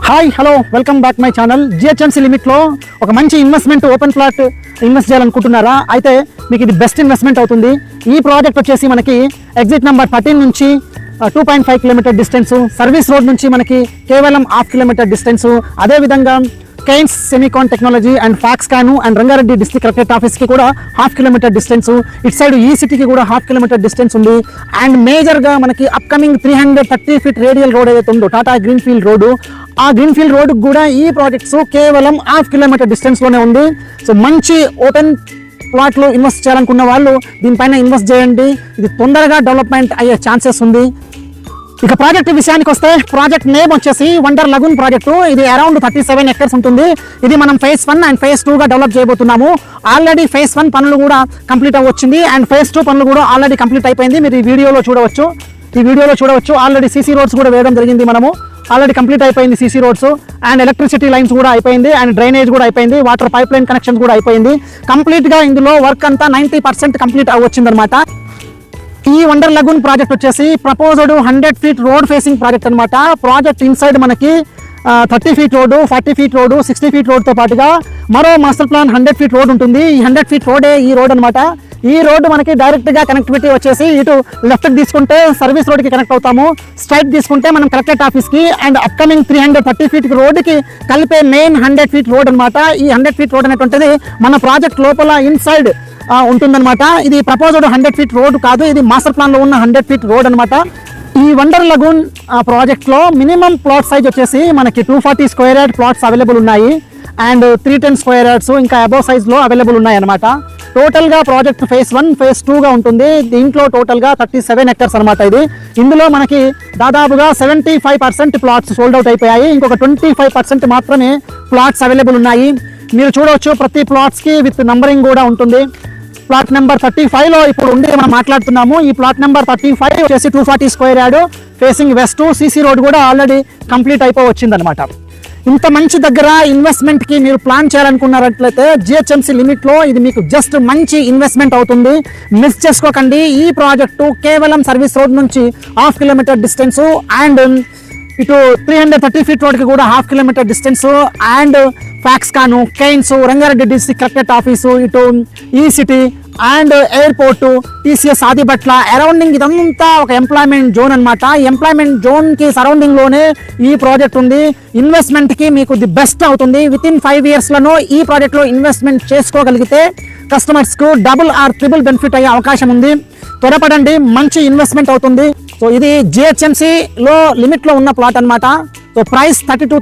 Hi hello welcome back my channel. GHMC లిమిట్లో ఒక మంచి ఇన్వెస్ట్మెంట్ ఓపెన్ ప్లాట్ ఇన్వెస్ట్ చేయాలనుకుంటున్నారా? అయితే మీకు ఇది బెస్ట్ ఇన్వెస్ట్మెంట్ అవుతుంది. ఈ ప్రాజెక్ట్ వచ్చేసి మనకి ఎగ్జిట్ నెంబర్ 13 నుంచి 2.5 కిలోమీటర్ డిస్టెన్స్, సర్వీస్ రోడ్ నుంచి మనకి కేవలం 1/2 కిలోమీటర్ డిస్టెన్స్, అదేవిధంగా Kaynes semicon technology and Foxconn and Rangareddy district collectorate ఆఫీస్కి కూడా 1/2 కిలోమీటర్ డిస్టెన్స్, ఇటు సైడ్ ఈ సిటీకి కూడా 1/2 కిలోమీటర్ డిస్టెన్స్ ఉంది. అండ్ మేజర్గా మనకి అప్కమింగ్ 330 ఫీట్ రేడియల్ రోడ్ ఏదైతే ఉందో టాటా గ్రీన్ఫీల్డ్ రోడ్డు, ఆ గ్రీన్ఫీల్డ్ రోడ్డుకు కూడా ఈ ప్రాజెక్ట్స్ కేవలం 1/2 కిలోమీటర్ డిస్టెన్స్లోనే ఉంది. సో మంచి ఓపెన్ ప్లాట్లు ఇన్వెస్ట్ చేయాలనుకున్న వాళ్ళు దీనిపైన ఇన్వెస్ట్ చేయండి. ఇది తొందరగా డెవలప్మెంట్ అయ్యే ఛాన్సెస్ ఉంది. ఇక ప్రాజెక్ట్ విషయానికి వస్తే, ప్రాజెక్ట్ నేమ్ వచ్చేసి వండర్ లగూన్ ప్రాజెక్టు. ఇది అరౌండ్ 37 ఎకర్స్ ఉంటుంది. ఇది మనం ఫేజ్ 1 అండ్ ఫేజ్ 2గా డెవలప్ చేయబోతున్నాము. ఆల్రెడీ ఫేజ్ 1 పనులు కూడా కంప్లీట్ అవ్వచ్చింది అండ్ ఫేజ్ 2 పనులు కూడా ఆల్రెడీ కంప్లీట్ అయిపోయింది. మీరు ఈ వీడియోలో చూడవచ్చు. ఆల్రెడీ సీసీ రోడ్స్ కూడా వేయడం జరిగింది. మనము ఆల్రెడీ కంప్లీట్ అయిపోయింది CC roads and electricity lines కూడా అయిపోయింది అండ్ డ్రైనేజ్ కూడా అయిపోయింది, వాటర్ పైప్ లైన్ కనెక్షన్ కూడా అయిపోయింది. కంప్లీట్గా ఇందులో వర్క్ అంతా 90% కంప్లీట్ అవ్వచ్చిందనమాట. ఈ వండర్ లగూన్ ప్రాజెక్ట్ వచ్చేసి proposed 100 feet road facing project అనమాట. ప్రాజెక్ట్ ఇన్సైడ్ మనకి 30 feet road, 40 feet road, 60 feet రోడ్తో పాటుగా మరో మాస్టర్ ప్లాన్ 100 ఫీట్ రోడ్ ఉంటుంది. ఈ 100 ఫీట్ రోడే ఈ రోడ్ అనమాట. ఈ రోడ్డు మనకి డైరెక్ట్గా కనెక్టివిటీ వచ్చేసి ఇటు లెఫ్ట్కి తీసుకుంటే సర్వీస్ రోడ్కి కనెక్ట్ అవుతాము, స్ట్రైట్ తీసుకుంటే మనం కలెక్టరేట్ ఆఫీస్కి అండ్ అప్కమింగ్ 330 ఫీట్ రోడ్డుకి కలిపే మెయిన్ 100 ఫీట్ రోడ్ అనమాట. ఈ 100 ఫీట్ రోడ్ అనేటువంటిది మన ప్రాజెక్ట్ లోపల ఇన్సైడ్ ఉంటుందన్నమాట. ఇది ప్రపోజ్డ్ 100 ఫీట్ రోడ్ కాదు, ఇది మాస్టర్ ప్లాన్లో ఉన్న 100 ఫీట్ రోడ్ అనమాట. ఈ వండర్ లగూన్ ప్రాజెక్ట్లో మినిమం ప్లాట్ సైజ్ వచ్చేసి మనకి 240 స్క్వేర్ యార్డ్ ప్లాట్స్ అవైలబుల్ ఉన్నాయి అండ్ 310 స్క్వేర్ యార్డ్స్ ఇంకా అబోవ్ సైజ్లో అవైలబుల్ ఉన్నాయి అనమాట. టోటల్గా ప్రాజెక్ట్ ఫేజ్ 1 ఫేజ్ 2గా ఉంటుంది. దీంట్లో టోటల్గా 37 ఎకర్స్ అనమాట. ఇందులో మనకి దాదాపుగా 75% ప్లాట్స్ సోల్డ్ అవుట్ అయిపోయాయి. ఇంకొక 25% మాత్రమే ప్లాట్స్ అవైలబుల్ ఉన్నాయి. మీరు చూడవచ్చు, ప్రతి ప్లాట్స్కి విత్ నంబరింగ్ కూడా ఉంటుంది. ప్లాట్ నెంబర్ 35లో ఇప్పుడు ఉండి మనం మాట్లాడుతున్నాము. ఈ ప్లాట్ నెంబర్ 35 వచ్చేసి 240 square yard facing west, CC road కూడా ఆల్రెడీ కంప్లీట్ అయిపోవచ్చింది అనమాట. ఇంత మంచి దగ్గర ఇన్వెస్ట్మెంట్కి మీరు ప్లాన్ చేయాలనుకున్నట్లయితే జిహెచ్ఎంసీ లిమిట్లో ఇది మీకు జస్ట్ మంచి ఇన్వెస్ట్మెంట్ అవుతుంది. మిస్ చేసుకోకండి. ఈ ప్రాజెక్టు కేవలం సర్వీస్ రోడ్ నుంచి 1/2 కిలోమీటర్ డిస్టెన్స్ అండ్ ఇటు 330 ఫీట్ రోడ్కి కూడా 1/2 kilometre distance and Foxconn, Kaynes, Rangareddy district collectorate office, ఇటు ఈ city and airport, TCS Adibatla అరౌండింగ్ ఇదంతా ఒక ఎంప్లాయ్మెంట్ జోన్ అనమాట. ఈ ఎంప్లాయ్మెంట్ జోన్కి సరౌండింగ్లోనే ఈ ప్రాజెక్ట్ ఉంది. ఇన్వెస్ట్మెంట్కి మీకు ది బెస్ట్ అవుతుంది. వితిన్ 5 ఇయర్స్లోనూ ఈ ప్రాజెక్ట్లో ఇన్వెస్ట్మెంట్ చేసుకోగలిగితే కస్టమర్స్కు డబుల్ ఆర్ ట్రిపుల్ బెనిఫిట్ అయ్యే అవకాశం ఉంది. త్వరపడండి, మంచి ఇన్వెస్ట్మెంట్ అవుతుంది. సో ఇది జిహెచ్ఎంసీలో లిమిట్లో ఉన్న ప్లాట్ అనమాట. So price 32